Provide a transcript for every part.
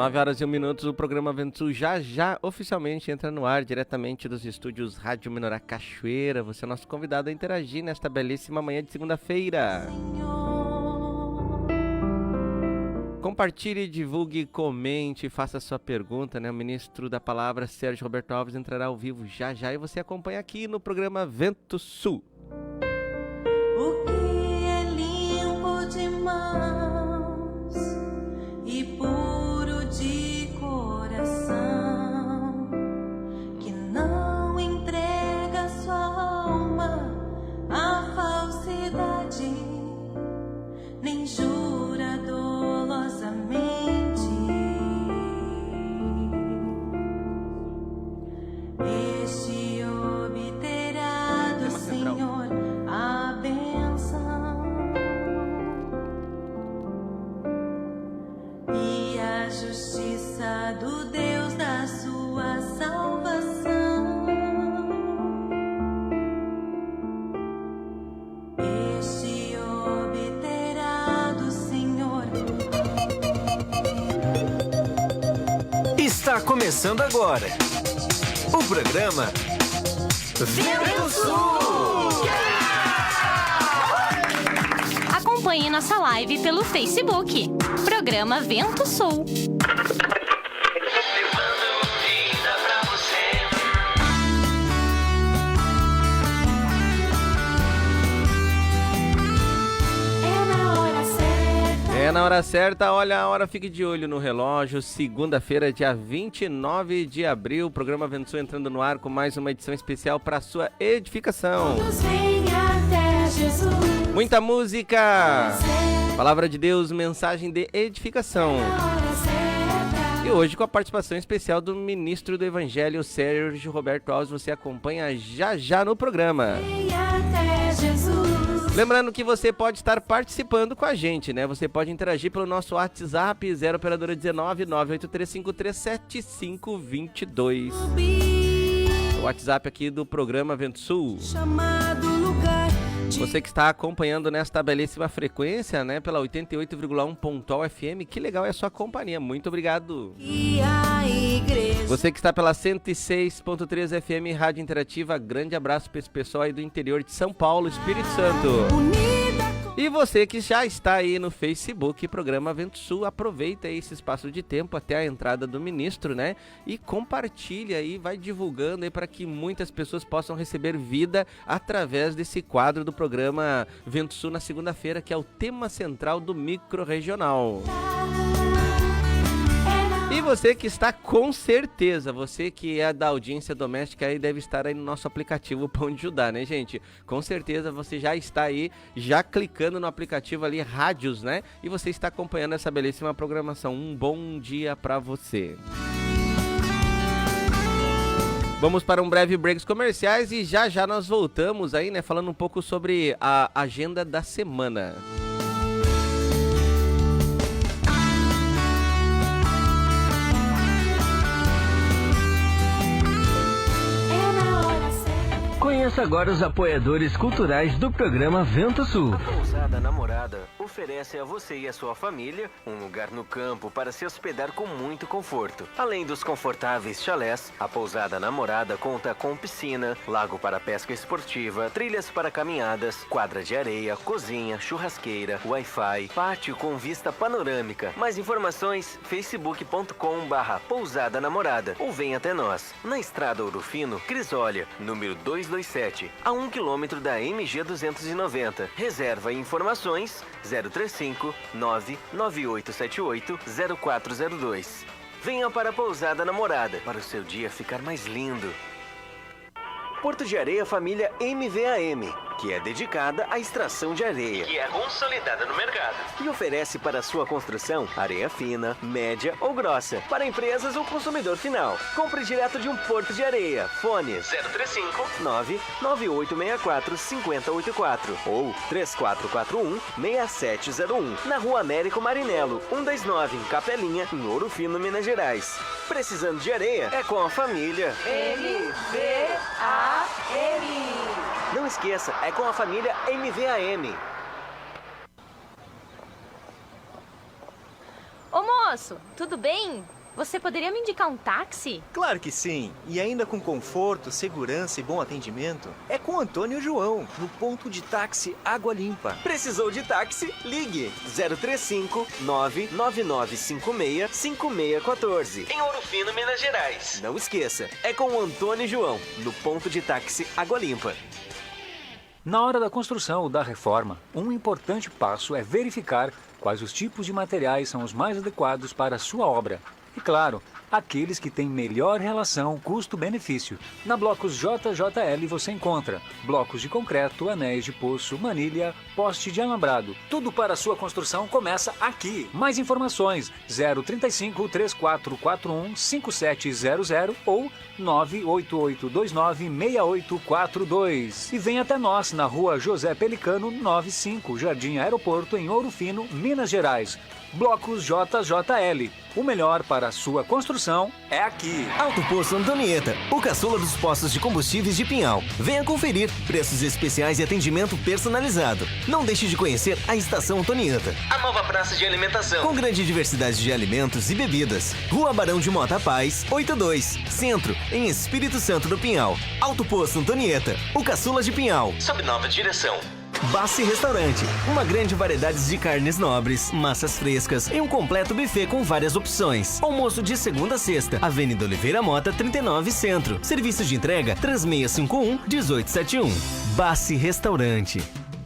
9h01, o programa Vento Sul já oficialmente entra no ar, diretamente dos estúdios Rádio Menorá Cachoeira. Você é nosso convidado a interagir nesta belíssima manhã de segunda-feira. Compartilhe, divulgue, comente, faça sua pergunta, né? O ministro da Palavra, Sérgio Roberto Alves, entrará ao vivo já e você acompanha aqui no programa Vento Sul. O que é limpo de mãos e puro de coração, que não entrega sua alma à falsidade, nem jura dolosamente. Este obterá do Senhor a bênção e a justiça do Deus da sua salvação. Este obterá do Senhor. Está começando agora o programa Vento Sul. Acompanhe nossa live pelo Facebook. Programa Vento Sul. É na hora certa, olha a hora, fique de olho no relógio. Segunda-feira, dia 29 de abril, o programa Vento Sul entrando no ar com mais uma edição especial para sua edificação. Muita música, palavra de Deus, mensagem de edificação. E hoje com a participação especial do ministro do Evangelho, Sérgio Roberto Alves, você acompanha já no programa. Lembrando que você pode estar participando com a gente, né? Você pode interagir pelo nosso WhatsApp, 0 operadora 19 983537522. O WhatsApp aqui do programa Vento Sul. Você que está acompanhando nesta belíssima frequência, né? Pela 88,1 Pontual FM, que legal é a sua companhia, muito obrigado. Você que está pela 106.3 FM Rádio Interativa, grande abraço para esse pessoal aí do interior de São Paulo, Espírito Santo. E você que já está aí no Facebook, programa Vento Sul, aproveita aí esse espaço de tempo até a entrada do ministro, né? E compartilha aí, vai divulgando aí para que muitas pessoas possam receber vida através desse quadro do programa Vento Sul na segunda-feira, que é o tema central do micro-regional. E você que está com certeza, você que é da audiência doméstica aí deve estar aí no nosso aplicativo Pão de Judá, né, gente? Com certeza você já está aí, já clicando no aplicativo ali, rádios, né? E você está acompanhando essa belíssima programação. Um bom dia para você. Vamos para um breve break comerciais e já nós voltamos aí, né? Falando um pouco sobre a agenda da semana. Conheça agora os apoiadores culturais do programa Vento Sul. A Pousada Namorada oferece a você e a sua família um lugar no campo para se hospedar com muito conforto. Além dos confortáveis chalés, a Pousada Namorada conta com piscina, lago para pesca esportiva, trilhas para caminhadas, quadra de areia, cozinha, churrasqueira, Wi-Fi, pátio com vista panorâmica. Mais informações, facebook.com/Pousada Namorada ou vem até nós, na Estrada Ouro Fino, Crisólia, número 227, a 1 km da MG 290. Reserva e informações 035 99878 0402. Venha para a Pousada Namorada para o seu dia ficar mais lindo. Porto de Areia Família MVAM, que é dedicada à extração de areia, que é consolidada no mercado e oferece para sua construção areia fina, média ou grossa, para empresas ou consumidor final. Compre direto de um Porto de Areia. Fone 035 99864 5084 ou 3441 6701, na Rua Américo Marinello 129, em Capelinha, em Ouro Fino, Minas Gerais. Precisando de areia? É com a família MVAM. Não esqueça, é com a família MVAM. Ô moço, tudo bem? Você poderia me indicar um táxi? Claro que sim. E ainda com conforto, segurança e bom atendimento. É com Antônio João, no ponto de táxi Água Limpa. Precisou de táxi? Ligue 035 99956 5614. Em Ouro Fino, Minas Gerais. Não esqueça, é com o Antônio João, no ponto de táxi Água Limpa. Na hora da construção ou da reforma, um importante passo é verificar quais os tipos de materiais são os mais adequados para a sua obra. E claro, aqueles que têm melhor relação custo-benefício. Na Blocos JJL você encontra blocos de concreto, anéis de poço, manilha, poste de alambrado. Tudo para a sua construção começa aqui. Mais informações 035 3441 5700 ou 98829 6842. E vem até nós na Rua José Pelicano 95, Jardim Aeroporto, em Ouro Fino, Minas Gerais. Blocos JJL. O melhor para a sua construção é aqui. Alto Posto Antonieta, o caçula dos postos de combustíveis de Pinhal. Venha conferir preços especiais e atendimento personalizado. Não deixe de conhecer a Estação Antonieta, a nova praça de alimentação, com grande diversidade de alimentos e bebidas. Rua Barão de Mota Paz, 82, Centro, em Espírito Santo do Pinhal. Alto Posto Antonieta, o caçula de Pinhal. Sob nova direção. Bassi Restaurante, uma grande variedade de carnes nobres, massas frescas e um completo buffet com várias opções. Almoço de segunda a sexta, Avenida Oliveira Mota, 39 Centro. Serviço de entrega 3651-1871. Bassi Restaurante.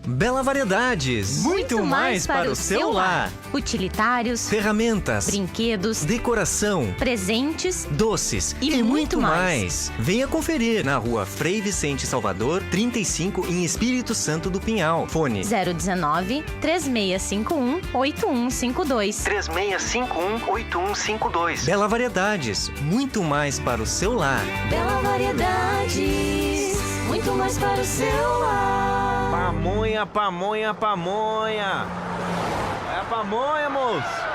Bela Variedades, muito mais para o seu lar. Utilitários, ferramentas, brinquedos, decoração, presentes, doces e muito mais. Venha conferir na Rua Frei Vicente Salvador, 35, em Espírito Santo do Pinhal. Fone 019 3651 8152. 3651-8152. Bela Variedades, muito mais para o seu lar. Bela Variedades, muito mais para o seu lar. Pamonha, pamonha, pamonha. É a pamonha, moço.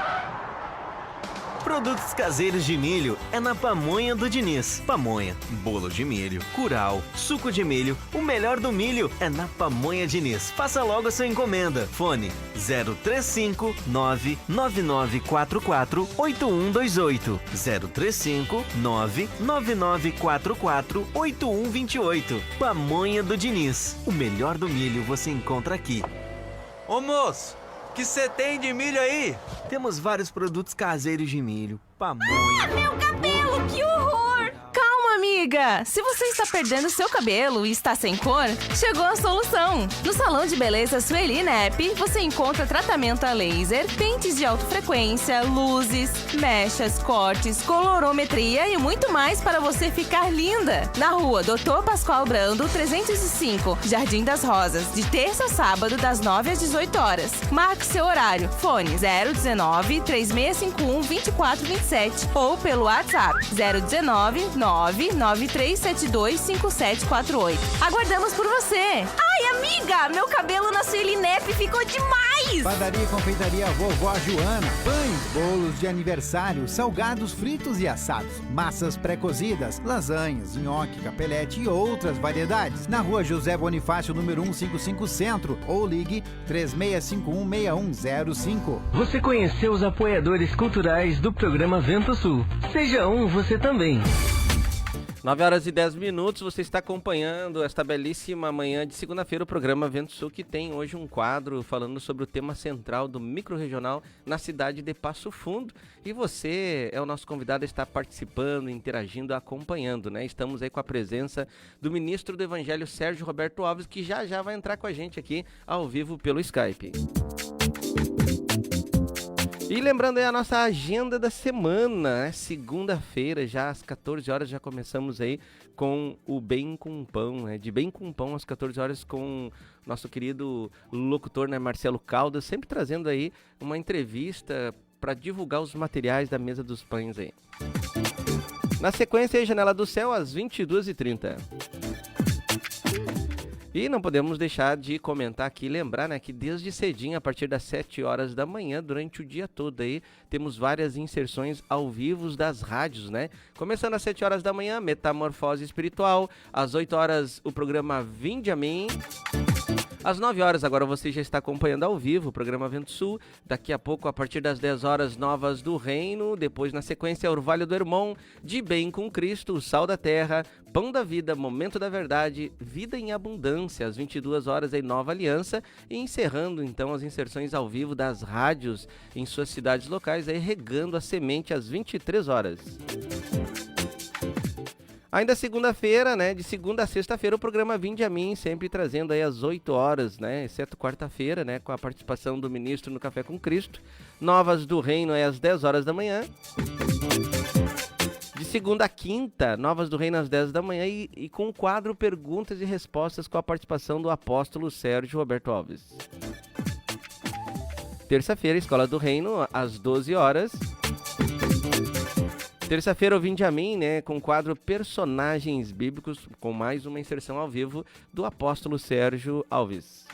Produtos caseiros de milho é na Pamonha do Diniz. Pamonha, bolo de milho, curau, suco de milho, o melhor do milho é na Pamonha Diniz. Faça logo a sua encomenda. Fone 035 99944 8128. 035 99944 8128. Pamonha do Diniz. O melhor do milho você encontra aqui. Ô moço, o que você tem de milho aí? Temos vários produtos caseiros de milho, pamonha. Meu cabelo, que horror! Calma, amiga! Se você está perdendo seu cabelo e está sem cor, chegou a solução! No Salão de Beleza Sueli Nep, você encontra tratamento a laser, pentes de alta frequência, luzes, mechas, cortes, colorometria e muito mais para você ficar linda! Na rua Dr. Pascoal Brando, 305, Jardim das Rosas, de terça a sábado, das 9 às 18 horas. Marque seu horário. Fone 019 3651 2427 ou pelo WhatsApp 019 99372 5748. Aguardamos por você! Ai, amiga! Meu cabelo na Sueli Nep ficou demais! Padaria e Confeitaria Vovó Joana. Pães, bolos de aniversário, salgados fritos e assados, massas pré-cozidas, lasanhas, nhoque, capelete e outras variedades. Na Rua José Bonifácio, número 155 Centro, ou ligue 3651-6105. Você conheceu os apoiadores culturais do programa Vento Sul. Seja um você também. 9 horas e 10 minutos, você está acompanhando esta belíssima manhã de segunda-feira, o programa Vento Sul, que tem hoje um quadro falando sobre o tema central do microrregional na cidade de Passo Fundo. E você é o nosso convidado a estar participando, interagindo, acompanhando, né? Estamos aí com a presença do ministro do Evangelho, Sérgio Roberto Alves, que já vai entrar com a gente aqui ao vivo pelo Skype. E lembrando aí a nossa agenda da semana, né? Segunda-feira, já às 14 horas, já começamos aí com o Bem com Pão, né? De Bem com Pão às 14 horas com nosso querido locutor, né? Marcelo Caldas, sempre trazendo aí uma entrevista para divulgar os materiais da Mesa dos Pães aí. Na sequência aí, Janela do Céu, às 22h30. E não podemos deixar de comentar aqui, lembrar, né, que desde cedinho, a partir das 7 horas da manhã, durante o dia todo aí, temos várias inserções ao vivo das rádios, né? Começando às 7 horas da manhã, Metamorfose Espiritual, às 8 horas o programa Vinde a Mim, Às 9 horas agora você já está acompanhando ao vivo o programa Vento Sul. Daqui a pouco, a partir das 10 horas, Novas do Reino. Depois, na sequência, Orvalho do Hermon, De Bem com Cristo, o Sal da Terra, Pão da Vida, Momento da Verdade, Vida em Abundância. Às 22 horas, em Nova Aliança. E encerrando, então, as inserções ao vivo das rádios em suas cidades locais, aí regando a semente às 23 horas. Ainda segunda-feira, né, de segunda a sexta-feira, o programa Vinde a Mim, sempre trazendo aí às 8 horas, né, exceto quarta-feira, né, com a participação do ministro no Café com Cristo. Novas do Reino é às 10 horas da manhã. De segunda a quinta, Novas do Reino às 10 da manhã e com o quadro Perguntas e Respostas com a participação do apóstolo Sérgio Roberto Alves. Terça-feira, Escola do Reino, às 12 horas. Terça-feira, o Vinde a Mim, né, com o quadro Personagens Bíblicos, com mais uma inserção ao vivo do apóstolo Sérgio Alves.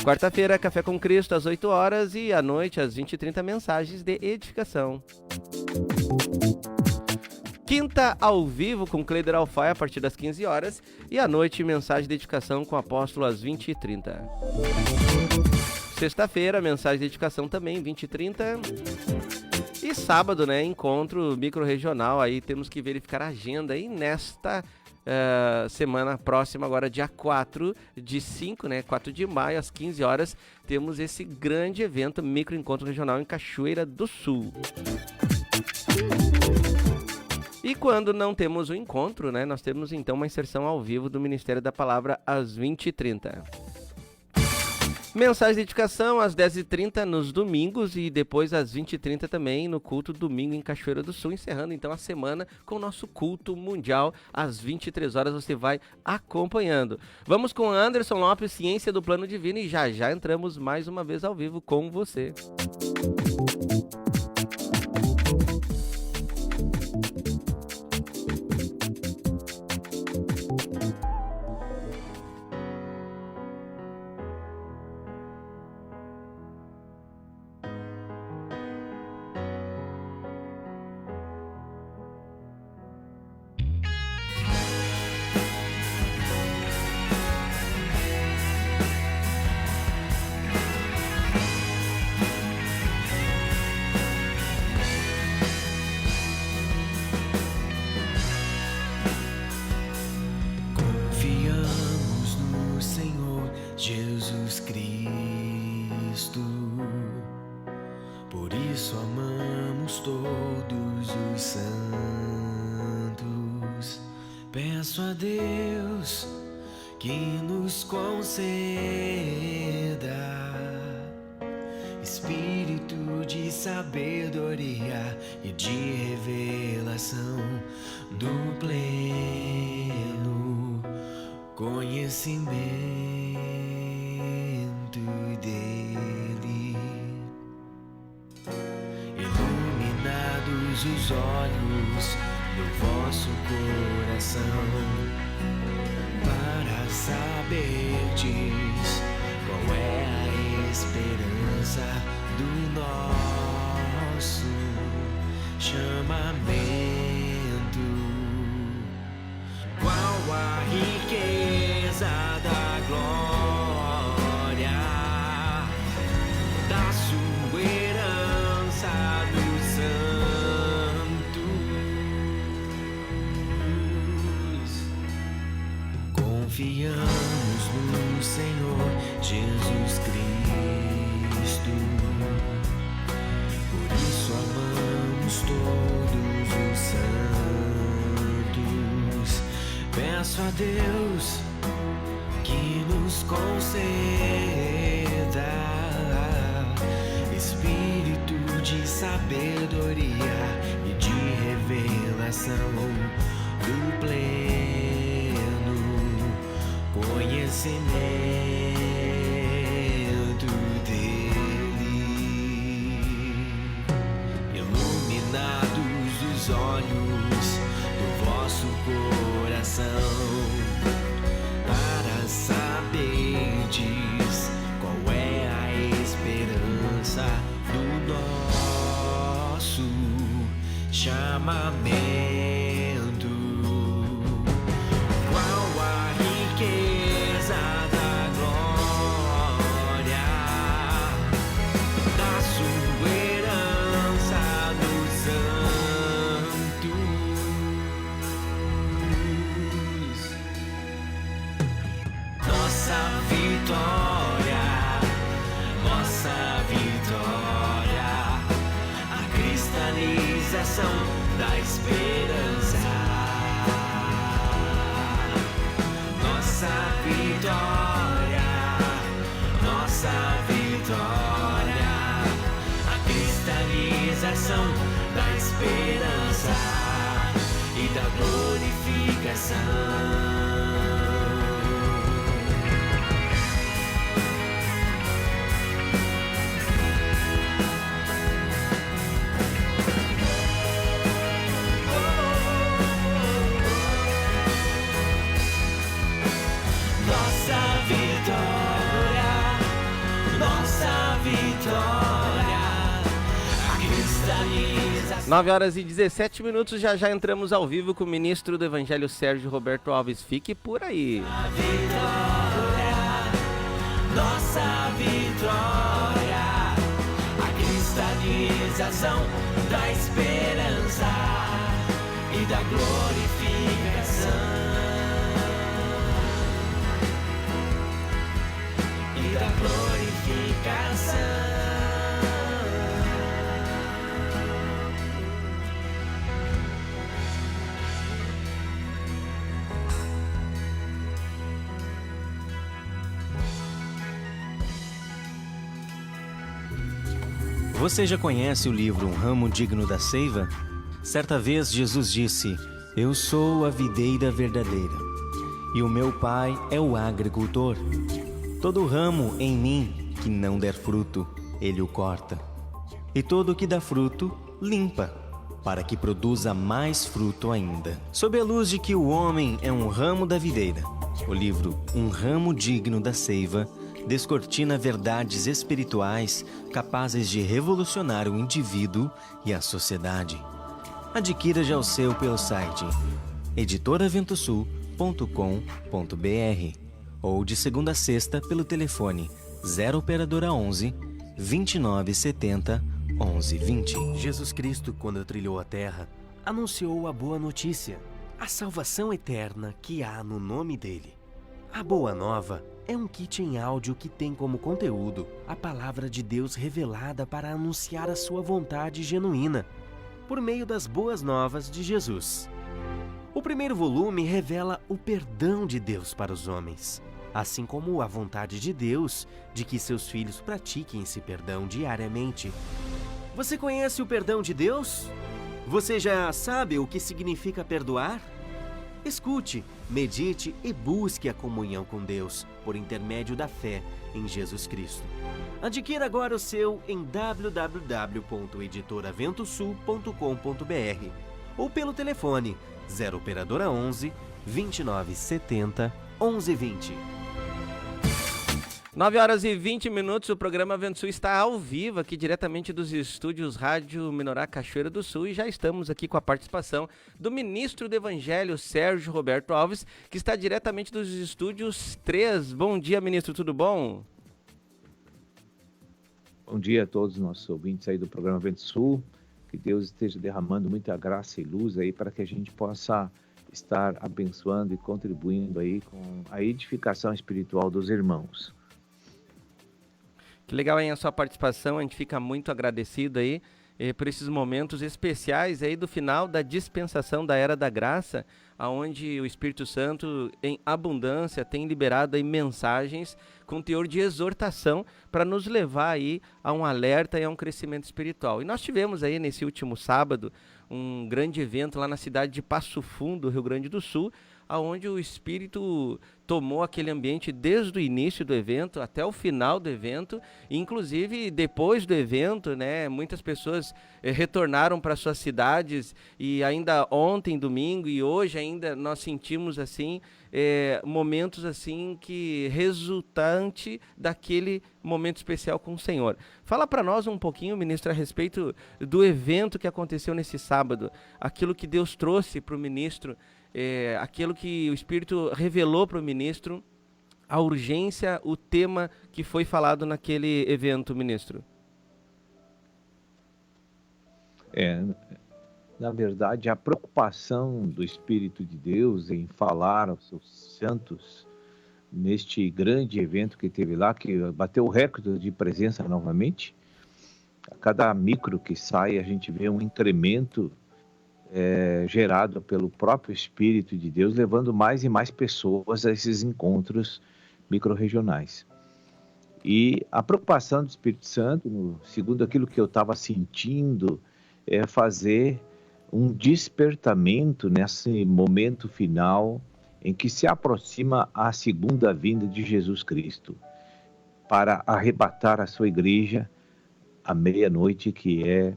Quarta-feira, Café com Cristo, às 8 horas e à noite, às 20h30, mensagens de edificação. Quinta, ao vivo, com Cleider Alfaia, a partir das 15 horas. E à noite, mensagem de edificação com o apóstolo, às 20h30. Sexta-feira, mensagem de edificação também, 20h30. E sábado, né, encontro micro-regional, aí temos que verificar a agenda. E nesta semana próxima, agora dia 4 de 5, né, 4 de maio, às 15 horas, temos esse grande evento, micro-encontro regional em Cachoeira do Sul. E quando não temos o encontro, né, nós temos então uma inserção ao vivo do Ministério da Palavra às 20h30. Mensagem de edificação às 10h30 nos domingos e depois às 20h30 também no culto domingo em Cachoeira do Sul, encerrando então a semana com o nosso culto mundial às 23 horas, você vai acompanhando. Vamos com Anderson Lopes, Ciência do Plano Divino, e já já entramos mais uma vez ao vivo com você. Jesus Cristo, por isso amamos todos os santos. Peço a Deus que nos conceda espírito de sabedoria e de revelação do pleno conhecimento dele, iluminados os olhos do vosso coração, para saberdes qual é a esperança do nosso chamamento, qual a riqueza da glória da sua herança dos santos. Confiamos no Senhor Jesus Cristo, por isso amamos todos os santos. Peço a Deus que nos conceda espírito de sabedoria e de revelação do pleno conhecimento dele, iluminados os olhos do vosso coração, para saberdes qual é a esperança do nosso chamamento, qual a riqueza da glória cristalização da esperança. Nossa vitória, nossa vitória, a cristalização da esperança e da glorificação. Nossa vitória, a cristalização. 9h17, já entramos ao vivo com o ministro do Evangelho Sérgio Roberto Alves. Fique por aí. A vitória, nossa vitória, a cristalização da esperança e da glorificação. Da glorificação. Você já conhece o livro Um Ramo Digno da Seiva? Certa vez Jesus disse: Eu sou a videira verdadeira, e o meu Pai é o agricultor. Todo ramo em mim que não der fruto, ele o corta. E todo que dá fruto, limpa, para que produza mais fruto ainda. Sob a luz de que o homem é um ramo da videira, o livro Um Ramo Digno da Seiva descortina verdades espirituais capazes de revolucionar o indivíduo e a sociedade. Adquira já o seu pelo site editoraventosul.com.br ou de segunda a sexta pelo telefone 0 operadora 11 2970 1120. Jesus Cristo, quando trilhou a terra, anunciou a boa notícia, a salvação eterna que há no nome dele. A Boa Nova é um kit em áudio que tem como conteúdo a palavra de Deus revelada para anunciar a sua vontade genuína, por meio das boas novas de Jesus. O primeiro volume revela o perdão de Deus para os homens, assim como a vontade de Deus de que seus filhos pratiquem esse perdão diariamente. Você conhece o perdão de Deus? Você já sabe o que significa perdoar? Escute, medite e busque a comunhão com Deus por intermédio da fé em Jesus Cristo. Adquira agora o seu em www.editoraventosul.com.br ou pelo telefone 0 operadora 11 2970 1120. 9h20, o programa Vento Sul está ao vivo aqui diretamente dos estúdios Rádio Menorá Cachoeira do Sul e já estamos aqui com a participação do ministro do Evangelho Sérgio Roberto Alves, que está diretamente dos estúdios 3. Bom dia, ministro, tudo bom? Bom dia a todos os nossos ouvintes aí do programa Vento Sul, que Deus esteja derramando muita graça e luz aí para que a gente possa estar abençoando e contribuindo aí com a edificação espiritual dos irmãos. Que legal aí a sua participação, a gente fica muito agradecido aí por esses momentos especiais aí do final da dispensação da Era da Graça, aonde o Espírito Santo em abundância tem liberado aí mensagens com teor de exortação para nos levar aí a um alerta e a um crescimento espiritual. E nós tivemos aí nesse último sábado um grande evento lá na cidade de Passo Fundo, Rio Grande do Sul, aonde o Espírito tomou aquele ambiente desde o início do evento até o final do evento, inclusive depois do evento, né, muitas pessoas retornaram para suas cidades e ainda ontem, domingo e hoje ainda nós sentimos assim, momentos assim que resultante daquele momento especial com o Senhor. Fala para nós um pouquinho, ministro, a respeito do evento que aconteceu nesse sábado, aquilo que Deus trouxe para o ministro, aquilo que o Espírito revelou para o ministro, a urgência, o tema que foi falado naquele evento, ministro. Na verdade, a preocupação do Espírito de Deus em falar aos seus santos neste grande evento que teve lá, que bateu o recorde de presença novamente, A cada micro que sai, a gente vê um incremento gerado pelo próprio Espírito de Deus, levando mais e mais pessoas a esses encontros microrregionais. E a preocupação do Espírito Santo, segundo aquilo que eu estava sentindo, é fazer um despertamento nesse momento final em que se aproxima a segunda vinda de Jesus Cristo para arrebatar a sua igreja à meia-noite, que é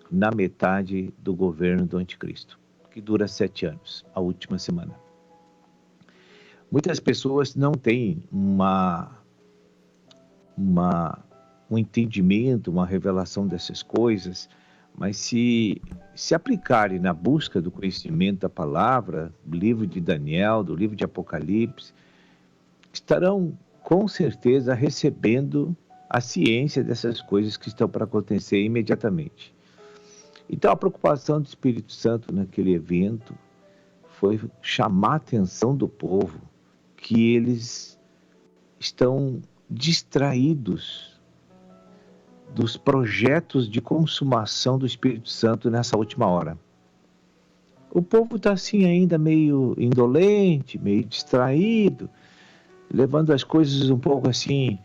na metade do governo do Anticristo, que dura 7 anos, a última semana. Muitas pessoas não têm um entendimento, uma revelação dessas coisas, mas se aplicarem na busca do conhecimento da palavra, do livro de Daniel, do livro de Apocalipse, estarão com certeza recebendo a ciência dessas coisas que estão para acontecer imediatamente. Então a preocupação do Espírito Santo naquele evento foi chamar a atenção do povo que eles estão distraídos dos projetos de consumação do Espírito Santo nessa última hora. O povo está assim ainda meio indolente, meio distraído, levando as coisas um pouco assim,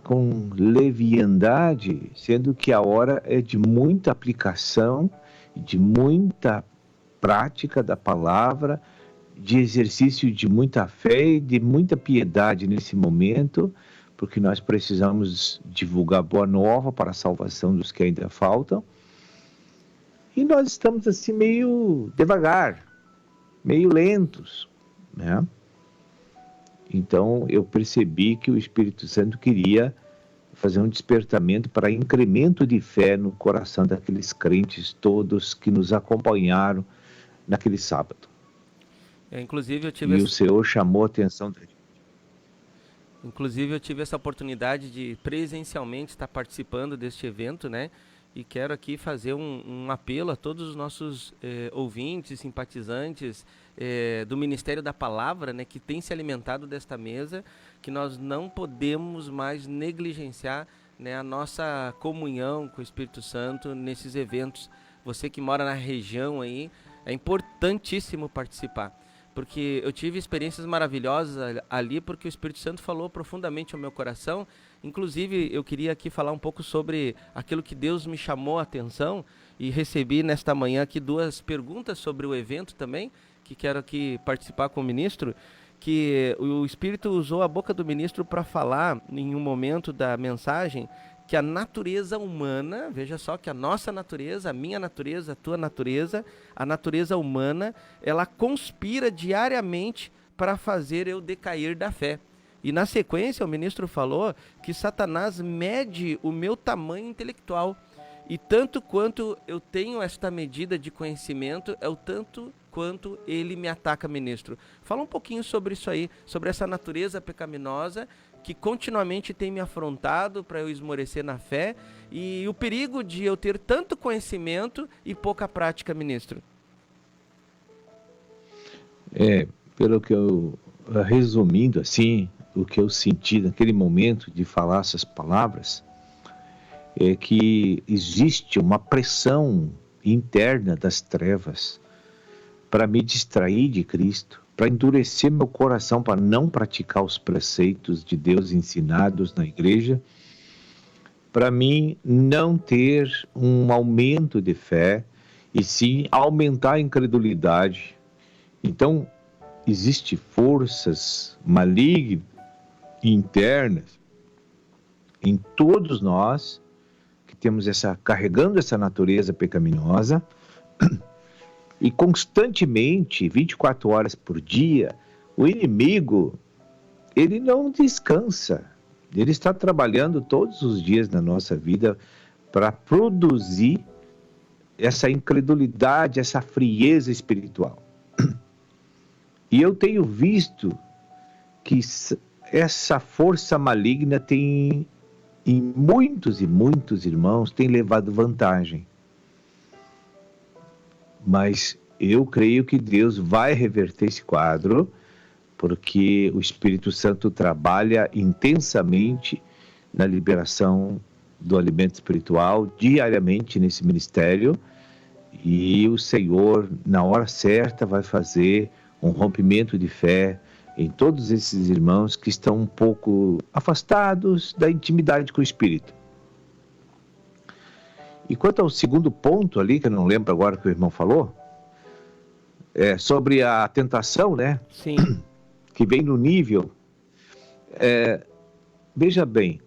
com leviandade, sendo que a hora é de muita aplicação, de muita prática da palavra, de exercício de muita fé e de muita piedade nesse momento, porque nós precisamos divulgar boa nova para a salvação dos que ainda faltam. E nós estamos assim meio devagar, meio lentos, né? Então eu percebi que o Espírito Santo queria fazer um despertamento para incremento de fé no coração daqueles crentes todos que nos acompanharam naquele sábado. Inclusive eu tive o Senhor chamou a atenção dele. Inclusive eu tive essa oportunidade de presencialmente estar participando deste evento, né? E quero aqui fazer um apelo a todos os nossos ouvintes, simpatizantes do Ministério da Palavra, né, que tem se alimentado desta mesa, que nós não podemos mais negligenciar, né, a nossa comunhão com o Espírito Santo nesses eventos. Você que mora na região aí, é importantíssimo participar. Porque eu tive experiências maravilhosas ali, porque o Espírito Santo falou profundamente ao meu coração. Inclusive, eu queria aqui falar um pouco sobre aquilo que Deus me chamou a atenção, e recebi nesta manhã aqui 2 perguntas sobre o evento também, que quero aqui participar com o ministro, que o Espírito usou a boca do ministro para falar em um momento da mensagem que a natureza humana, veja só, que a nossa natureza, a minha natureza, a tua natureza, a natureza humana, ela conspira diariamente para fazer eu decair da fé. E na sequência o ministro falou que Satanás mede o meu tamanho intelectual. E tanto quanto eu tenho esta medida de conhecimento, é o tanto quanto ele me ataca, ministro. Fala um pouquinho sobre isso aí, sobre essa natureza pecaminosa que continuamente tem me afrontado para eu esmorecer na fé, e o perigo de eu ter tanto conhecimento e pouca prática, ministro. Pelo que eu, resumindo assim, o que eu senti naquele momento de falar essas palavras, é que existe uma pressão interna das trevas para me distrair de Cristo, para endurecer meu coração, para não praticar os preceitos de Deus ensinados na igreja, para mim não ter um aumento de fé, e sim aumentar a incredulidade. Então, existem forças malignas internas em todos nós que temos carregando essa natureza pecaminosa, e constantemente, 24 horas por dia, o inimigo, ele não descansa. Ele está trabalhando todos os dias na nossa vida para produzir essa incredulidade, essa frieza espiritual. E eu tenho visto que essa força maligna tem, em muitos e muitos irmãos, tem levado vantagem. Mas eu creio que Deus vai reverter esse quadro, porque o Espírito Santo trabalha intensamente na liberação do alimento espiritual diariamente nesse ministério, e o Senhor, na hora certa, vai fazer um rompimento de fé em todos esses irmãos que estão um pouco afastados da intimidade com o Espírito. E quanto ao segundo ponto ali, que eu não lembro agora que o irmão falou, sobre a tentação, né? Sim. Que vem no nível. Veja bem,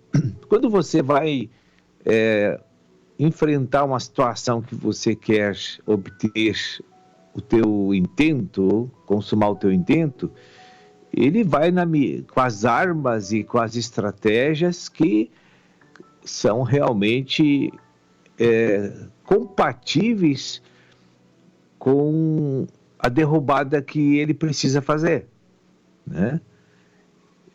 quando você vai enfrentar uma situação que você quer obter o teu intento, consumar o teu intento, ele vai com as armas e com as estratégias que são realmente compatíveis com a derrubada que ele precisa fazer, né?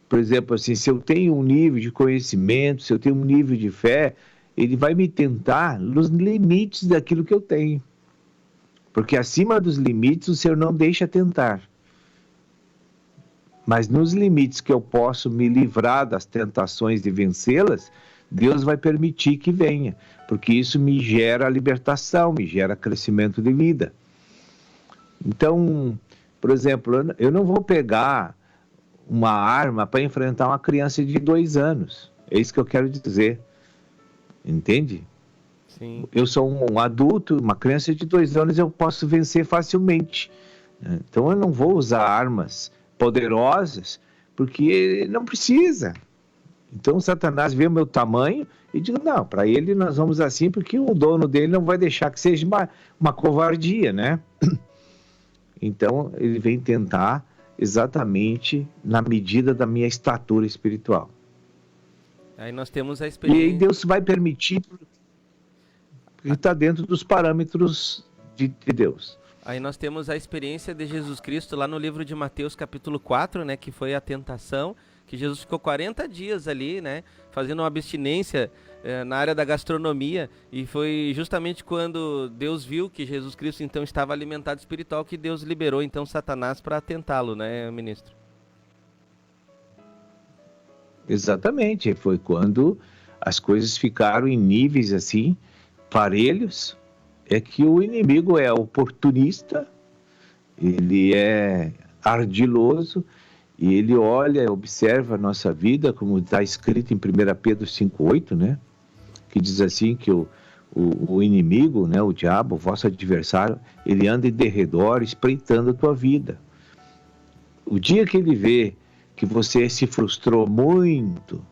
Por exemplo, assim, se eu tenho um nível de conhecimento, se eu tenho um nível de fé, ele vai me tentar nos limites daquilo que eu tenho. Porque acima dos limites o Senhor não deixa tentar. Mas nos limites que eu posso me livrar das tentações e vencê-las, Deus vai permitir que venha. Porque isso me gera libertação, me gera crescimento de vida. Então, por exemplo, eu não vou pegar uma arma para enfrentar uma criança de 2 anos. É isso que eu quero dizer. Entende? Sim. Eu sou um adulto, uma criança de 2 anos eu posso vencer facilmente. Então eu não vou usar armas poderosas, porque não precisa. Então Satanás vê o meu tamanho e diz, não, para ele nós vamos assim, porque o dono dele não vai deixar que seja uma covardia, né? Então ele vem tentar exatamente na medida da minha estatura espiritual. Aí nós temos a experiência. E aí Deus vai permitir, porque está dentro dos parâmetros de Deus. Aí nós temos a experiência de Jesus Cristo lá no livro de Mateus capítulo 4, né, que foi a tentação, que Jesus ficou 40 dias ali, né, fazendo uma abstinência na área da gastronomia, e foi justamente quando Deus viu que Jesus Cristo então estava alimentado espiritual que Deus liberou então Satanás para tentá-lo, né, ministro? Exatamente, foi quando as coisas ficaram em níveis assim, parelhos, é que o inimigo é oportunista, ele é ardiloso, e ele olha, observa a nossa vida, como está escrito em 1 Pedro 5,8, né? Que diz assim que o inimigo, né, o diabo, o vosso adversário, ele anda em derredor espreitando a tua vida. O dia que ele vê que você se frustrou muito,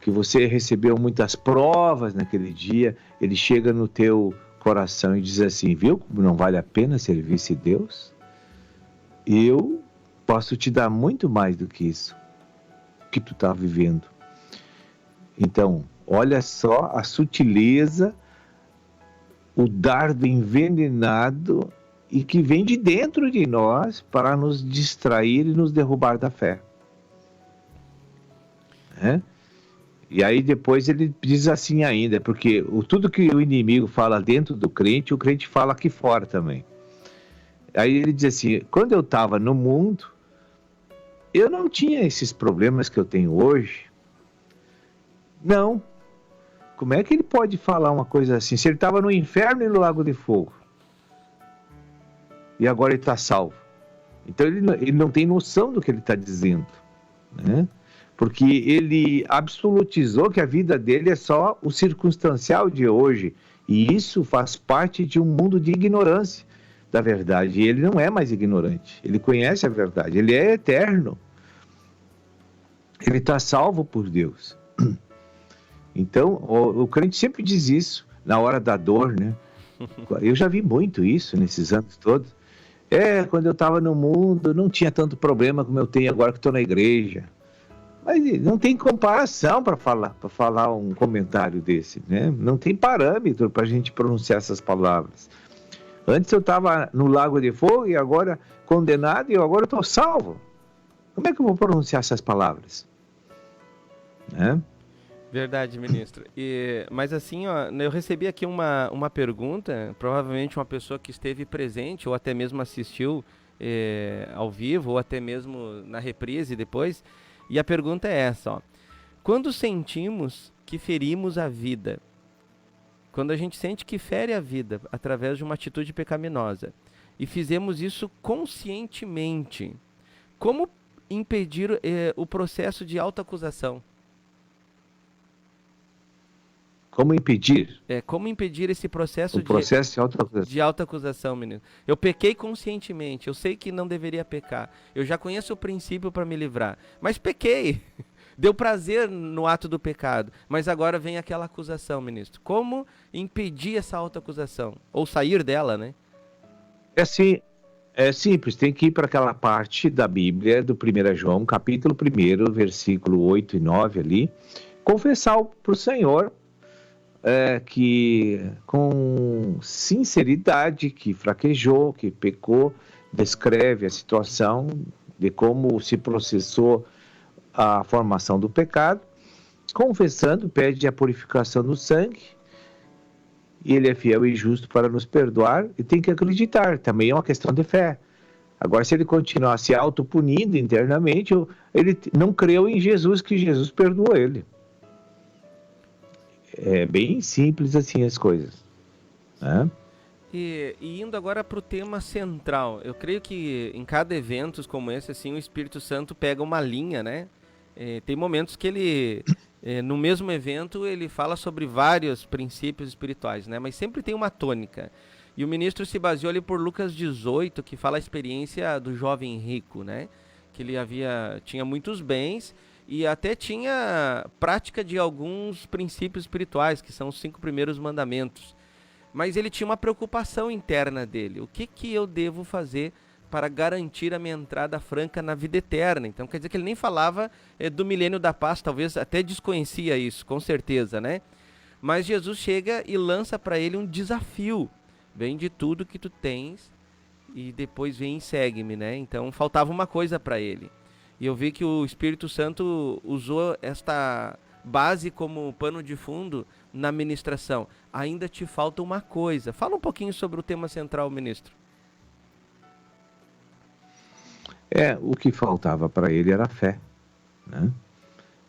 que você recebeu muitas provas naquele dia, ele chega no teu coração e diz assim, viu como não vale a pena servir esse Deus? Eu posso te dar muito mais do que isso, que tu está vivendo. Então, olha só a sutileza, o dardo envenenado e que vem de dentro de nós para nos distrair e nos derrubar da fé. E aí depois ele diz assim ainda, porque tudo que o inimigo fala dentro do crente, o crente fala aqui fora também. Aí ele diz assim, quando eu estava no mundo, eu não tinha esses problemas que eu tenho hoje. Não. Como é que ele pode falar uma coisa assim? Se ele estava no inferno e no lago de fogo, e agora ele está salvo. Então ele não tem noção do que ele está dizendo, né? Porque ele absolutizou que a vida dele é só o circunstancial de hoje. E isso faz parte de um mundo de ignorância da verdade. E ele não é mais ignorante. Ele conhece a verdade. Ele é eterno. Ele está salvo por Deus. Então, o crente sempre diz isso na hora da dor, né? Eu já vi muito isso nesses anos todos. Quando eu estava no mundo, não tinha tanto problema como eu tenho agora que estou na igreja. Mas não tem comparação para falar um comentário desse, né? Não tem parâmetro para a gente pronunciar essas palavras. Antes eu estava no lago de fogo e agora condenado e agora eu estou salvo. Como é que eu vou pronunciar essas palavras? Né? Verdade, ministro. Mas assim, ó, eu recebi aqui uma pergunta, provavelmente uma pessoa que esteve presente ou até mesmo assistiu ao vivo ou até mesmo na reprise depois. E a pergunta é essa, ó. Quando sentimos que ferimos a vida, quando a gente sente que fere a vida através de uma atitude pecaminosa, e fizemos isso conscientemente, como impedir o processo de autoacusação? Como impedir? Como impedir esse processo, de autoacusação, menino? Eu pequei conscientemente, eu sei que não deveria pecar, eu já conheço o princípio para me livrar, mas pequei, deu prazer no ato do pecado, mas agora vem aquela acusação, ministro. Como impedir essa autoacusação? Ou sair dela, né? É assim, é simples, tem que ir para aquela parte da Bíblia, do 1 João, capítulo 1, versículo 8 e 9 ali, confessar para o Senhor que com sinceridade, que fraquejou, que pecou, descreve a situação de como se processou a formação do pecado, confessando, pede a purificação do sangue, e ele é fiel e justo para nos perdoar, e tem que acreditar, também é uma questão de fé. Agora, se ele continuar se autopunindo internamente, ele não creu em Jesus, que Jesus perdoou ele. É bem simples assim as coisas, né? E indo agora para o tema central, eu creio que em cada evento como esse, assim, o Espírito Santo pega uma linha, né? Tem momentos que ele, no mesmo evento, ele fala sobre vários princípios espirituais, né? Mas sempre tem uma tônica. E o ministro se baseou ali por Lucas 18, que fala a experiência do jovem rico, né? Que ele tinha muitos bens e até tinha prática de alguns princípios espirituais, que são os 5 primeiros mandamentos. Mas ele tinha uma preocupação interna dele. O que eu devo fazer para garantir a minha entrada franca na vida eterna? Então quer dizer que ele nem falava do milênio da paz, talvez até desconhecia isso, com certeza, né? Mas Jesus chega e lança para ele um desafio. Vende tudo que tu tens e depois vem e segue-me, né? Então faltava uma coisa para ele. E eu vi que o Espírito Santo usou esta base como pano de fundo na ministração. Ainda te falta uma coisa. Fala um pouquinho sobre o tema central, ministro. O que faltava para ele era fé, né?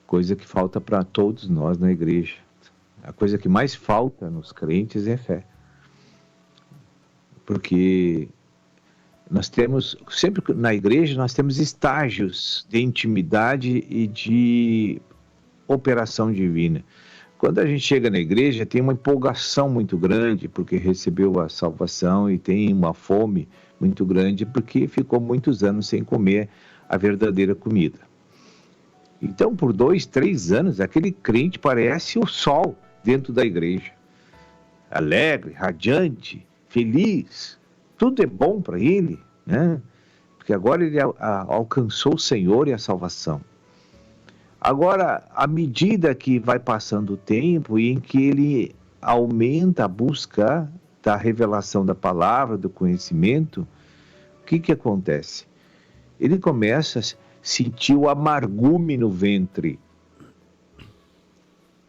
Coisa que falta para todos nós na igreja. A coisa que mais falta nos crentes é fé. Porque nós temos, sempre na igreja, nós temos estágios de intimidade e de operação divina. Quando a gente chega na igreja, tem uma empolgação muito grande, porque recebeu a salvação, e tem uma fome muito grande, porque ficou muitos anos sem comer a verdadeira comida. Então, por 2, 3 anos, aquele crente parece o sol dentro da igreja. Alegre, radiante, feliz. Tudo é bom para ele, né? Porque agora ele alcançou o Senhor e a salvação. Agora, à medida que vai passando o tempo e em que ele aumenta a busca da revelação da palavra, do conhecimento, o que acontece? Ele começa a sentir o amargume no ventre.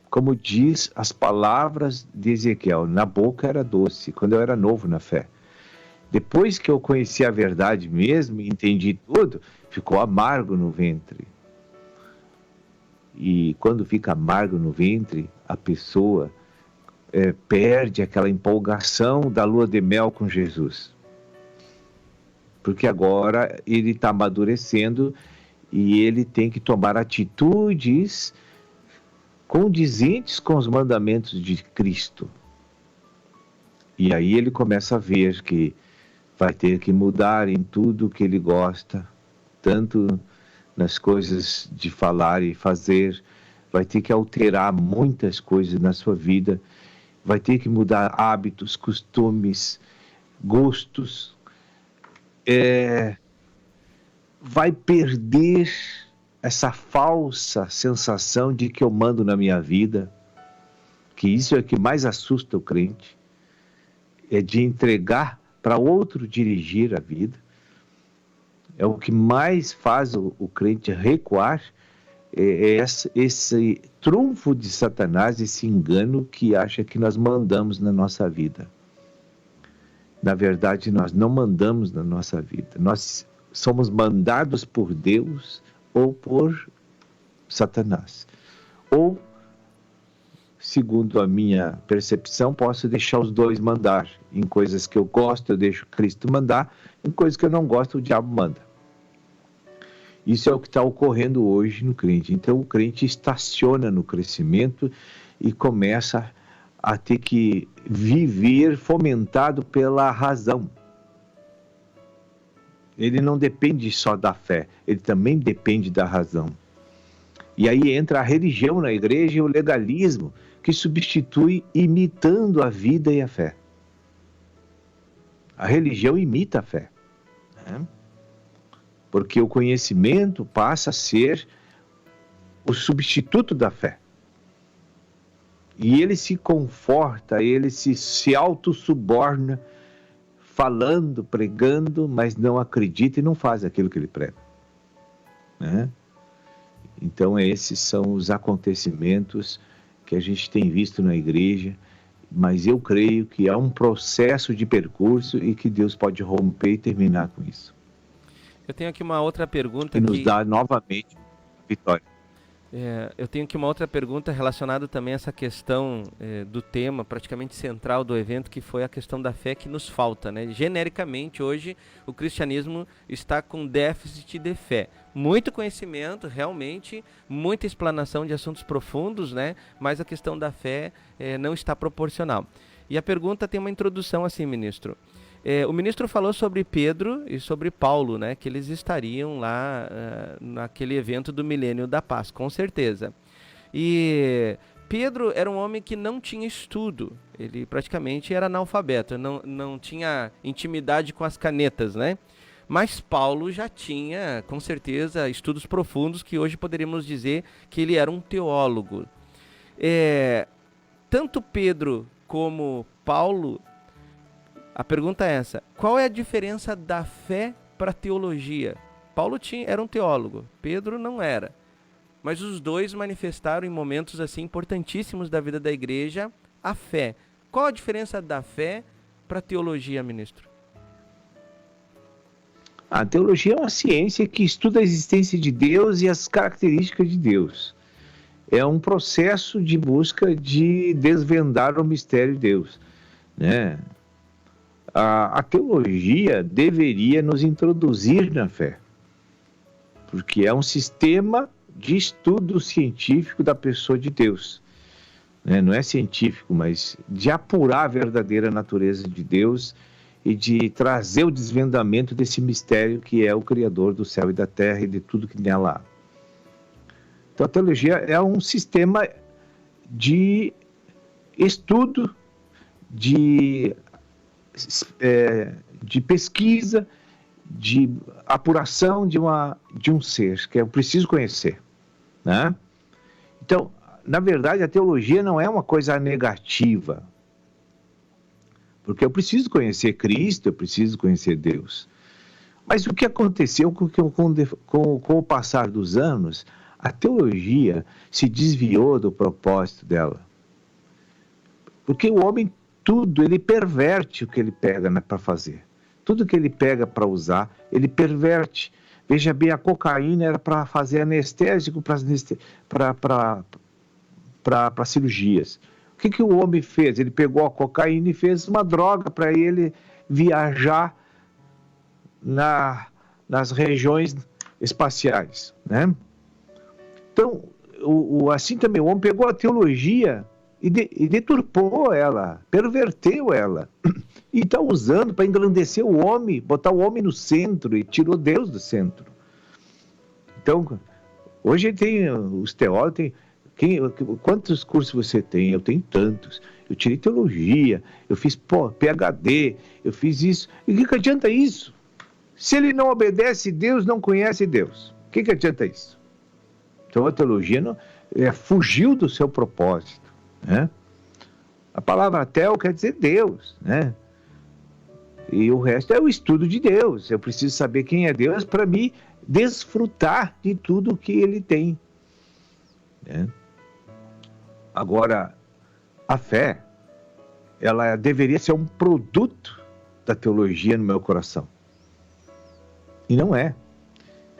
Como diz as palavras de Ezequiel, na boca era doce, quando eu era novo na fé. Depois que eu conheci a verdade mesmo e entendi tudo, ficou amargo no ventre. E quando fica amargo no ventre, a pessoa perde aquela empolgação da lua de mel com Jesus. Porque agora ele está amadurecendo e ele tem que tomar atitudes condizentes com os mandamentos de Cristo. E aí ele começa a ver que vai ter que mudar em tudo que ele gosta, tanto nas coisas de falar e fazer, vai ter que alterar muitas coisas na sua vida, vai ter que mudar hábitos, costumes, gostos, vai perder essa falsa sensação de que eu mando na minha vida, que isso é o que mais assusta o crente, é de entregar para outro dirigir a vida. É o que mais faz o crente recuar, esse trunfo de Satanás, esse engano que acha que nós mandamos na nossa vida. Na verdade, nós não mandamos na nossa vida. Nós somos mandados por Deus ou por Satanás. Ou segundo a minha percepção, posso deixar os dois mandar. Em coisas que eu gosto, eu deixo Cristo mandar. Em coisas que eu não gosto, o diabo manda. Isso é o que está ocorrendo hoje no crente. Então, o crente estaciona no crescimento e começa a ter que viver fomentado pela razão. Ele não depende só da fé, ele também depende da razão. E aí entra a religião na igreja e o legalismo, que substitui imitando a vida e a fé. A religião imita a fé, né? Porque o conhecimento passa a ser o substituto da fé. E ele se conforta, ele se autossuborna, falando, pregando, mas não acredita e não faz aquilo que ele prega, né? Então esses são os acontecimentos que a gente tem visto na igreja, mas eu creio que há um processo de percurso e que Deus pode romper e terminar com isso. Eu tenho aqui uma outra pergunta que nos dá novamente vitória. Eu tenho aqui uma outra pergunta relacionada também a essa questão do tema praticamente central do evento, que foi a questão da fé que nos falta, né? Genericamente, hoje, o cristianismo está com déficit de fé. Muito conhecimento, realmente, muita explanação de assuntos profundos, né? Mas a questão da fé não está proporcional. E a pergunta tem uma introdução assim, ministro. O ministro falou sobre Pedro e sobre Paulo, né, que eles estariam lá naquele evento do Milênio da Paz, com certeza. E Pedro era um homem que não tinha estudo, ele praticamente era analfabeto, não tinha intimidade com as canetas, né? Mas Paulo já tinha, com certeza, estudos profundos, que hoje poderíamos dizer que ele era um teólogo. Tanto Pedro como Paulo... A pergunta é essa: qual é a diferença da fé para a teologia? Paulo era um teólogo, Pedro não era. Mas os dois manifestaram em momentos assim importantíssimos da vida da igreja a fé. Qual a diferença da fé para a teologia, ministro? A teologia é uma ciência que estuda a existência de Deus e as características de Deus. É um processo de busca de desvendar o mistério de Deus, né? A teologia deveria nos introduzir na fé, porque é um sistema de estudo científico da pessoa de Deus, né? Não é científico, mas de apurar a verdadeira natureza de Deus e de trazer o desvendamento desse mistério que é o Criador do céu e da terra e de tudo que nela há. Então a teologia é um sistema de estudo, de pesquisa, de apuração de um ser que eu preciso conhecer, né? Então, na verdade, a teologia não é uma coisa negativa, porque eu preciso conhecer Cristo, eu preciso conhecer Deus. Mas o que aconteceu com o passar dos anos, a teologia se desviou do propósito dela, porque o homem ele perverte o que ele pega, né, para fazer. Tudo que ele pega para usar, ele perverte. Veja bem, a cocaína era para fazer anestésico para cirurgias. O que o homem fez? Ele pegou a cocaína e fez uma droga para ele viajar nas regiões espaciais, né? Então, assim também, o homem pegou a teologia e deturpou ela, perverteu ela, e está usando para engrandecer o homem, botar o homem no centro, e tirou Deus do centro. Então, hoje tem os teólogos, quantos cursos você tem? Eu tenho tantos. Eu tirei teologia, eu fiz PhD, eu fiz isso. E o que adianta isso? Se ele não obedece Deus, não conhece Deus. O que adianta isso? Então a teologia fugiu do seu propósito, né? A palavra tel quer dizer Deus, né? E o resto é o estudo de Deus. Eu preciso saber quem é Deus para me desfrutar de tudo que Ele tem, né? Agora, a fé, ela deveria ser um produto da teologia no meu coração. E não é.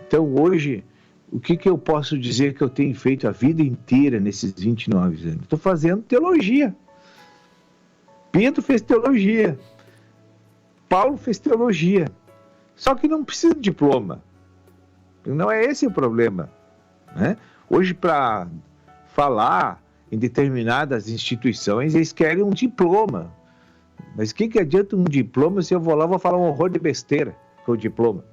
Então hoje, o que eu posso dizer que eu tenho feito a vida inteira nesses 29 anos? Estou fazendo teologia. Pedro fez teologia. Paulo fez teologia. Só que não precisa de diploma. Não é esse o problema, né? Hoje, para falar em determinadas instituições, eles querem um diploma. Mas o que adianta um diploma se eu vou lá e vou falar um horror de besteira com o diploma?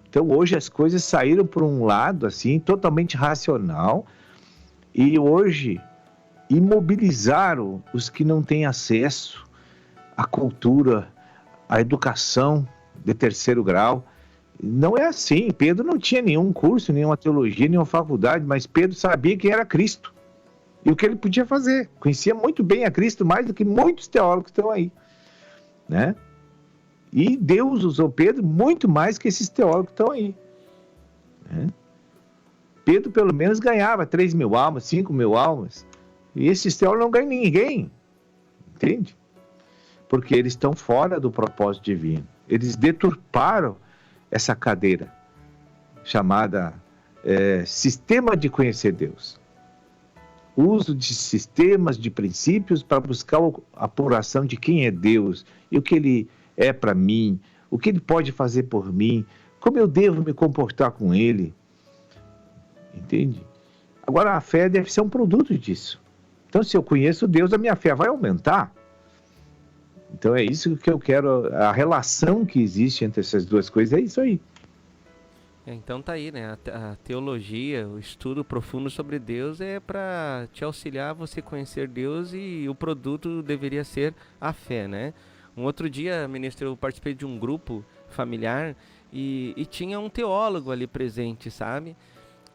Então, hoje as coisas saíram por um lado, assim, totalmente racional, e hoje imobilizaram os que não têm acesso à cultura, à educação de terceiro grau. Não é assim. Pedro não tinha nenhum curso, nenhuma teologia, nenhuma faculdade, mas Pedro sabia quem era Cristo e o que ele podia fazer. Conhecia muito bem a Cristo, mais do que muitos teólogos que estão aí, né? E Deus usou Pedro muito mais que esses teólogos que estão aí, né? Pedro pelo menos ganhava 3.000 almas, 5.000 almas, e esses teólogos não ganham ninguém, entende? Porque eles estão fora do propósito divino. Eles deturparam essa cadeira chamada sistema de conhecer Deus. Uso de sistemas, de princípios para buscar a apuração de quem é Deus e o que Ele é para mim, o que Ele pode fazer por mim, como eu devo me comportar com Ele. Entende? Agora, a fé deve ser um produto disso. Então, se eu conheço Deus, a minha fé vai aumentar. Então, é isso que eu quero, a relação que existe entre essas duas coisas, é isso aí. Então tá aí, né? A teologia, o estudo profundo sobre Deus é para te auxiliar a você conhecer Deus, e o produto deveria ser a fé, né? Um outro dia, ministro, eu participei de um grupo familiar e tinha um teólogo ali presente, sabe?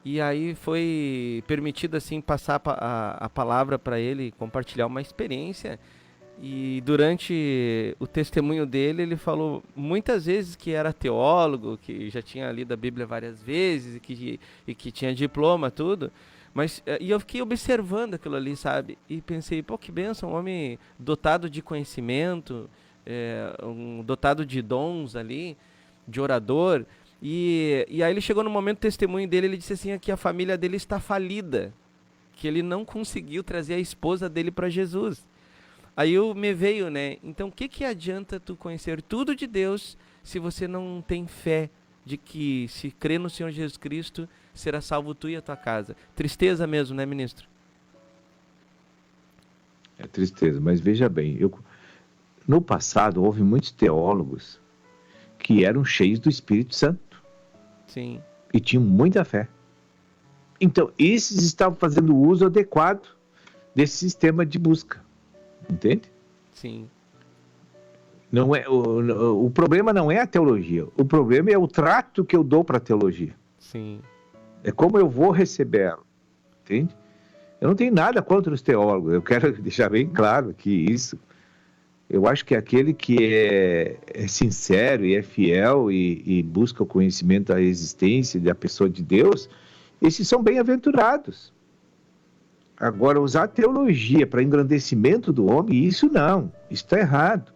E aí foi permitido, assim, passar a palavra para ele, compartilhar uma experiência. E durante o testemunho dele, ele falou muitas vezes que era teólogo, que já tinha lido a Bíblia várias vezes e que tinha diploma, tudo. Mas, e eu fiquei observando aquilo ali, sabe? E pensei, pô, que bênção, um homem dotado de conhecimento, dotado de dons ali, de orador. E aí ele chegou no momento do testemunho dele, ele disse assim, que a família dele está falida, que ele não conseguiu trazer a esposa dele para Jesus. Aí me veio, né? Então, o que adianta tu conhecer tudo de Deus se você não tem fé de que, se crê no Senhor Jesus Cristo, será salvo tu e a tua casa? Tristeza mesmo, né, ministro? É tristeza, mas veja bem, no passado houve muitos teólogos que eram cheios do Espírito Santo. Sim. E tinham muita fé. Então, esses estavam fazendo o uso adequado desse sistema de busca. Entende? Sim. Não é, o problema não é a teologia. O problema é o trato que eu dou para a teologia. Sim. É como eu vou receber ela. Entende? Eu não tenho nada contra os teólogos. Eu quero deixar bem claro que isso. Eu acho que aquele que é sincero e é fiel e busca o conhecimento da existência da pessoa de Deus, esses são bem-aventurados. Agora, usar a teologia para engrandecimento do homem, isso não, isso está errado.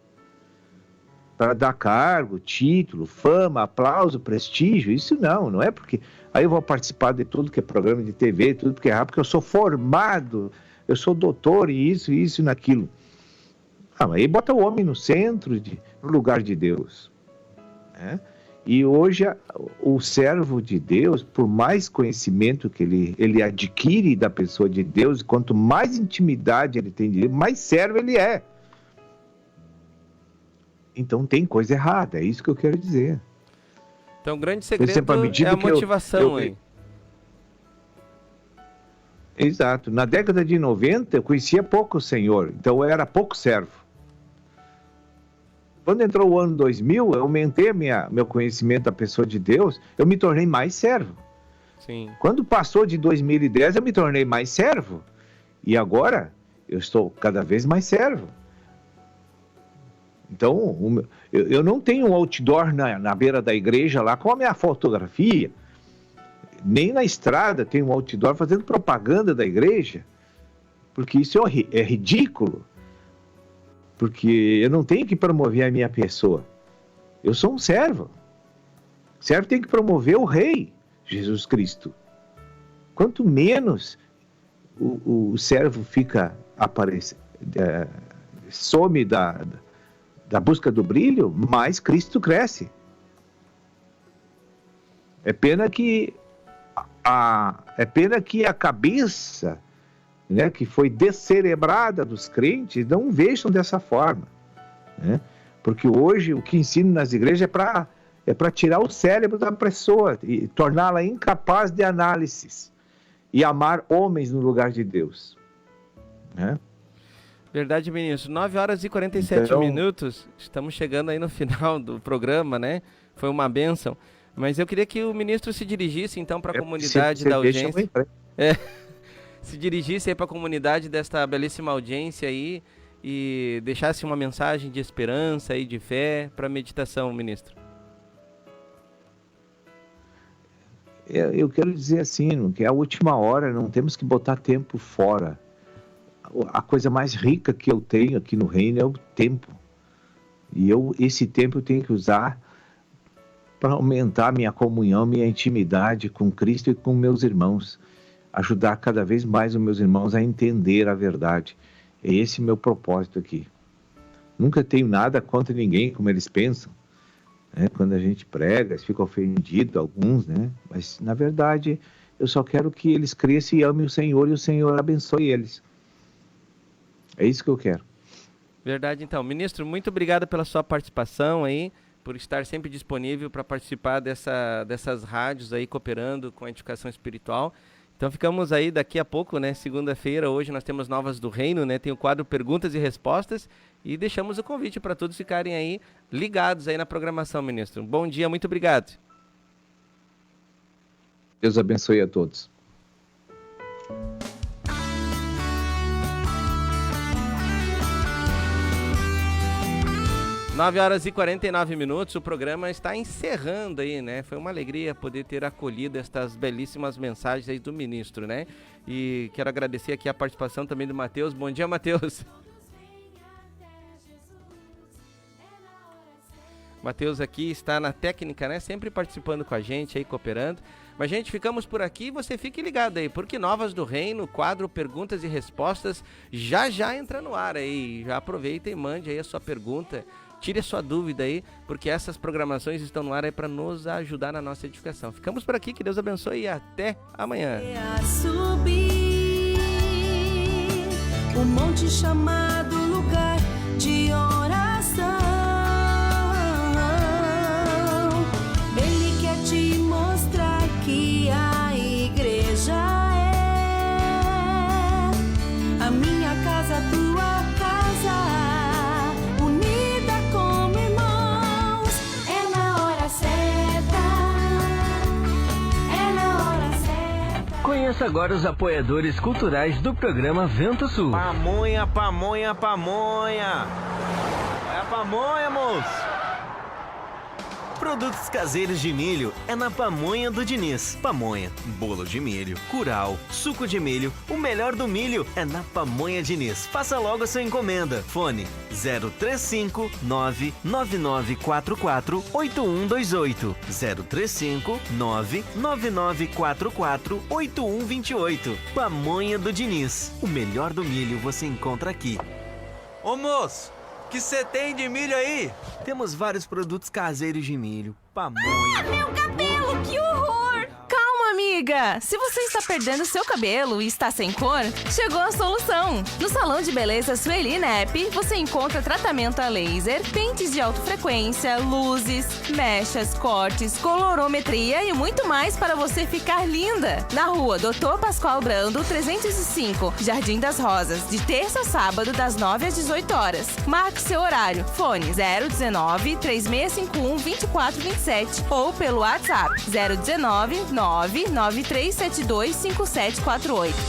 Para dar cargo, título, fama, aplauso, prestígio, isso não é porque aí eu vou participar de tudo que é programa de TV, tudo que é errado, porque eu sou formado, eu sou doutor e isso e naquilo. Mas aí bota o homem no centro, no lugar de Deus, né? E hoje o servo de Deus, por mais conhecimento que ele adquire da pessoa de Deus, quanto mais intimidade ele tem de Deus, mais servo ele é. Então tem coisa errada, é isso que eu quero dizer. Então o grande segredo é a motivação aí. Exato. Na década de 90 eu conhecia pouco o Senhor, então eu era pouco servo. Quando entrou o ano 2000, eu aumentei meu conhecimento da pessoa de Deus, eu me tornei mais servo. Sim. Quando passou de 2010, eu me tornei mais servo. E agora, eu estou cada vez mais servo. Então, eu não tenho um outdoor na beira da igreja lá com a minha fotografia. Nem na estrada tem um outdoor fazendo propaganda da igreja. Porque isso é ridículo. Porque eu não tenho que promover a minha pessoa. Eu sou um servo. O servo tem que promover o rei, Jesus Cristo. Quanto menos o servo fica some da busca do brilho, mais Cristo cresce. É pena que a cabeça, né, que foi descerebrada dos crentes, não vejam dessa forma, né? Porque hoje o que ensina nas igrejas é para tirar o cérebro da pessoa e torná-la incapaz de análises e amar homens no lugar de Deus, né? Verdade, ministro. 9h47 minutos. Estamos chegando aí no final do programa, né? Foi uma bênção. Mas eu queria que o ministro se dirigisse, então, para a comunidade da audiência. Se dirigisse aí para a comunidade desta belíssima audiência aí e deixasse uma mensagem de esperança e de fé para a meditação, ministro. Eu quero dizer assim, que é a última hora, não temos que botar tempo fora. A coisa mais rica que eu tenho aqui no reino é o tempo. E esse tempo eu tenho que usar para aumentar minha comunhão, minha intimidade com Cristo e com meus irmãos. Ajudar cada vez mais os meus irmãos a entender a verdade. É esse meu propósito aqui. Nunca tenho nada contra ninguém, como eles pensam, né? Quando a gente prega, eles ficam ofendidos, alguns, né? Mas, na verdade, eu só quero que eles cresçam e amem o Senhor e o Senhor abençoe eles. É isso que eu quero. Verdade, então. Ministro, muito obrigado pela sua participação aí, por estar sempre disponível para participar dessas rádios aí, cooperando com a edificação espiritual. Então ficamos aí daqui a pouco, né? Segunda-feira, hoje nós temos Novas do Reino, né? Tem o quadro Perguntas e Respostas e deixamos o convite para todos ficarem aí ligados aí na programação, ministro. Bom dia, muito obrigado. Deus abençoe a todos. 9h49, o programa está encerrando aí, né? Foi uma alegria poder ter acolhido estas belíssimas mensagens aí do ministro, né? E quero agradecer aqui a participação também do Matheus. Bom dia, Matheus. Matheus aqui está na técnica, né? Sempre participando com a gente aí, cooperando. Mas, gente, ficamos por aqui. Você fique ligado aí, porque Novas do Reino, quadro Perguntas e Respostas, já entra no ar aí. Já aproveita e mande aí a sua pergunta. Tire a sua dúvida aí, porque essas programações estão no ar aí para nos ajudar na nossa edificação. Ficamos por aqui, que Deus abençoe e até amanhã. Subir o monte chamado lugar de oração. Ele quer te mostrar que a igreja é a minha casa, a tua casa. Conheça agora os apoiadores culturais do programa Vento Sul. Pamonha, pamonha, pamonha. É a pamonha, moço. Produtos caseiros de milho é na Pamonha do Diniz. Pamonha, bolo de milho, curau, suco de milho, o melhor do milho é na Pamonha Diniz. Faça logo a sua encomenda. Fone 035 99944 8128 035 99944 8128. Pamonha do Diniz. O melhor do milho você encontra aqui. Ô moço, que você tem de milho aí? Temos vários produtos caseiros de milho. Pamonha. Meu cabelo, que horror! Calma, amiga! Se você está perdendo seu cabelo e está sem cor, chegou a solução! No Salão de Beleza Sueli Nep, você encontra tratamento a laser, pentes de alta frequência, luzes, mechas, cortes, colorometria e muito mais para você ficar linda! Na rua Dr. Pascoal Brando, 305, Jardim das Rosas, de terça a sábado, das 9 às 18 horas. Marque seu horário. Fone 019-3651-2427 ou pelo WhatsApp 019-993725748.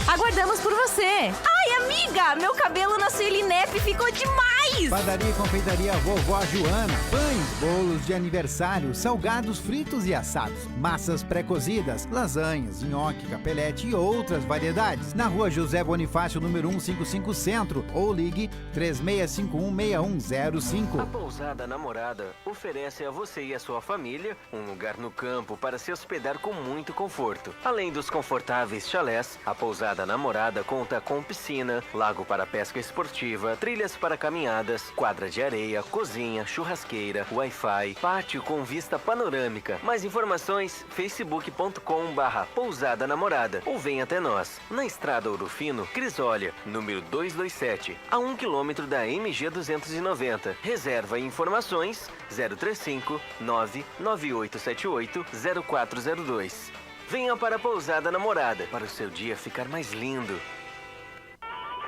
Aguardamos por você! Ai, amiga! Amiga, meu cabelo na Sueli Nep ficou demais! Padaria e confeitaria Vovó Joana. Pães, bolos de aniversário, salgados fritos e assados, massas pré-cozidas, lasanhas, nhoque, capelete e outras variedades. Na rua José Bonifácio, número 155 Centro, ou ligue 36516105. A Pousada Namorada oferece a você e a sua família um lugar no campo para se hospedar com muito conforto. Além dos confortáveis chalés, a Pousada Namorada conta com piscina, lago para pesca esportiva, trilhas para caminhadas, quadra de areia, cozinha, churrasqueira, Wi-Fi, pátio com vista panorâmica. Mais informações, facebook.com/Pousada Namorada ou vem até nós, na Estrada Ouro Fino, Crisólia, número 227, a 1 km da MG 290. Reserva e informações 035 99878 0402. Venha para a Pousada Namorada, para o seu dia ficar mais lindo.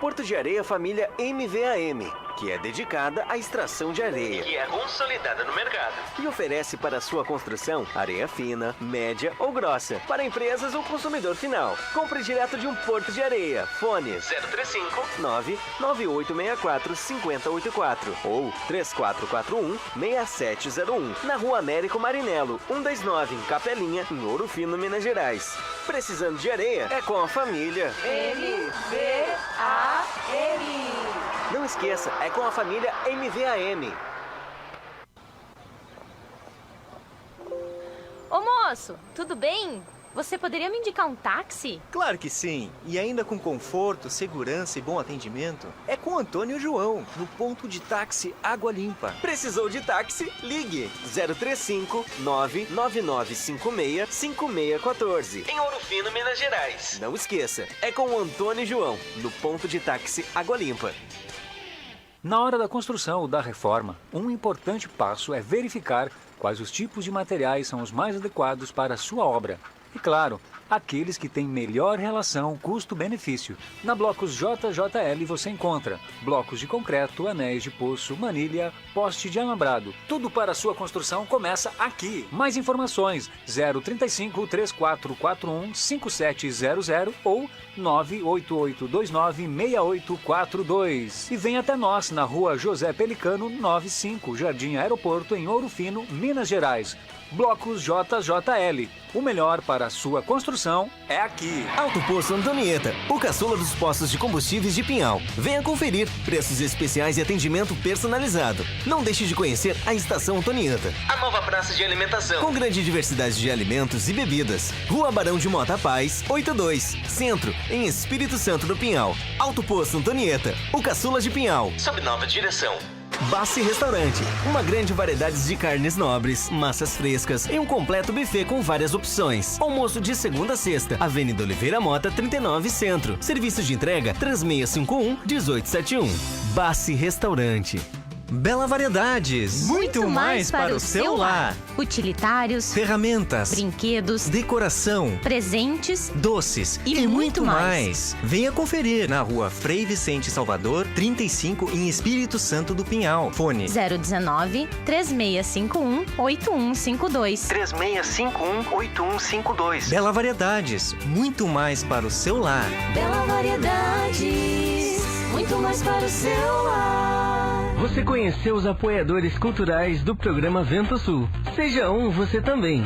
Porto de Areia Família MVAM, que é dedicada à extração de areia, que é consolidada no mercado, e oferece para sua construção areia fina, média ou grossa, para empresas ou consumidor final. Compre direto de um Porto de Areia. Fone 035 99864 5084 ou 3441 6701, na Rua Américo Marinello, 129, em Capelinha, em Ouro Fino, Minas Gerais. Precisando de areia? É com a família MVAM. Não esqueça, é com a família MVAM. Ô moço, tudo bem? Você poderia me indicar um táxi? Claro que sim. E ainda com conforto, segurança e bom atendimento. É com Antônio e João, no ponto de táxi Água Limpa. Precisou de táxi? Ligue 035 99956 5614. Em Ouro Fino, Minas Gerais. Não esqueça, é com o Antônio e João, no ponto de táxi Água Limpa. Na hora da construção ou da reforma, um importante passo é verificar quais os tipos de materiais são os mais adequados para a sua obra. E claro, aqueles que têm melhor relação custo-benefício. Na Blocos JJL você encontra blocos de concreto, anéis de poço, manilha, poste de alambrado. Tudo para a sua construção começa aqui. Mais informações 035 3441 5700 ou 98829 6842. E vem até nós na Rua José Pelicano 95, Jardim Aeroporto, em Ouro Fino, Minas Gerais. Blocos JJL. O melhor para a sua construção é aqui. Alto Poço Antonieta, o caçula dos postos de combustíveis de Pinhal. Venha conferir preços especiais e atendimento personalizado. Não deixe de conhecer a Estação Antonieta, a nova praça de alimentação, com grande diversidade de alimentos e bebidas. Rua Barão de Mota Paz, 82, Centro, em Espírito Santo do Pinhal. Alto Poço Antonieta, o caçula de Pinhal. Sob nova direção. Bassi Restaurante, uma grande variedade de carnes nobres, massas frescas e um completo buffet com várias opções. Almoço de segunda a sexta, Avenida Oliveira Mota, 39 Centro. Serviço de entrega 3651-1871. Bassi Restaurante. Bela Variedades. Muito mais para o seu lar. Utilitários, ferramentas, brinquedos, decoração, presentes, doces e muito mais. Venha conferir na Rua Frei Vicente Salvador, 35, em Espírito Santo do Pinhal. Fone 019 3651 8152. 3651-8152. Bela Variedades. Muito mais para o seu lar. Bela Variedades, muito mais para o seu lar. Você conheceu os apoiadores culturais do programa Vento Sul. Seja um você também.